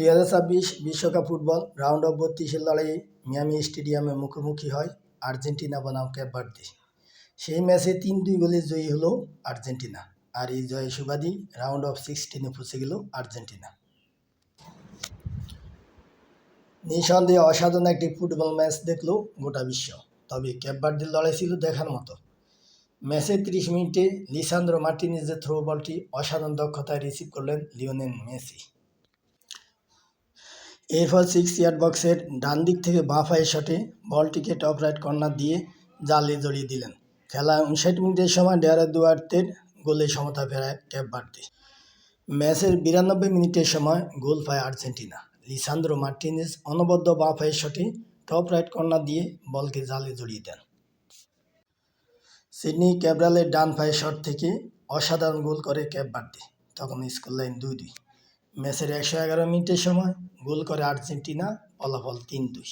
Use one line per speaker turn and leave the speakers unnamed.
2026 বিশ্বকাপ football round of 32-এর লড়াইয়ে Miami স্টেডিয়ামে মুখোমুখি হয় আর্জেন্টিনা বনাম ক্যাপ ভার্দে। সেই ম্যাচে 3-2 গোলে জয়ী হলো আর্জেন্টিনা, আর এই জয়ের সুবাদেই রাউন্ড অফ 16-এ পৌঁছে গেল আর্জেন্টিনা। নিঃসন্দেহে অসাধারণ একটি ফুটবল ম্যাচ দেখলো গোটা বিশ্ব। তবে ক্যাপ ভার্দের লড়াই ছিল দেখার মতো। ম্যাচের 30 মিনিটে লিসান্দ্রো মার্টিনেজের থ্রো বলটি অসাধারণ দক্ষতায় রিসিভ করলেন লিওনেল মেসি। এরপর 6 ইয়ার্ড বক্সের ডান দিক থেকে বাঁ পায়ের শটে বলটিকে টপ রাইট কর্নার দিয়ে জালে জড়িয়ে দিলেন। খেলা 59 মিনিটের সময় ডেয়ারে দুয়ার্তের গোলে সমতা ফেরায় ক্যাপ ভার্দে। ম্যাচের 92 মিনিটের সময় গোল পায় আর্জেন্টিনা। লিসান্দ্রো মার্টিনেজ অনবদ্য বাঁ পায়ের শটে টপ রাইট কর্নার দিয়ে বলকে জালে জড়িয়ে দেন। সিডনি ক্যাব্রালের ডান পায়ের শট থেকে অসাধারণ গোল করে ক্যাপ ভার্দে। তখন স্কোর লাইন 2-2। ম্যাচের 111 মিনিটের সময় গোল করে আর্জেন্টিনা, ফলাফল 3-2।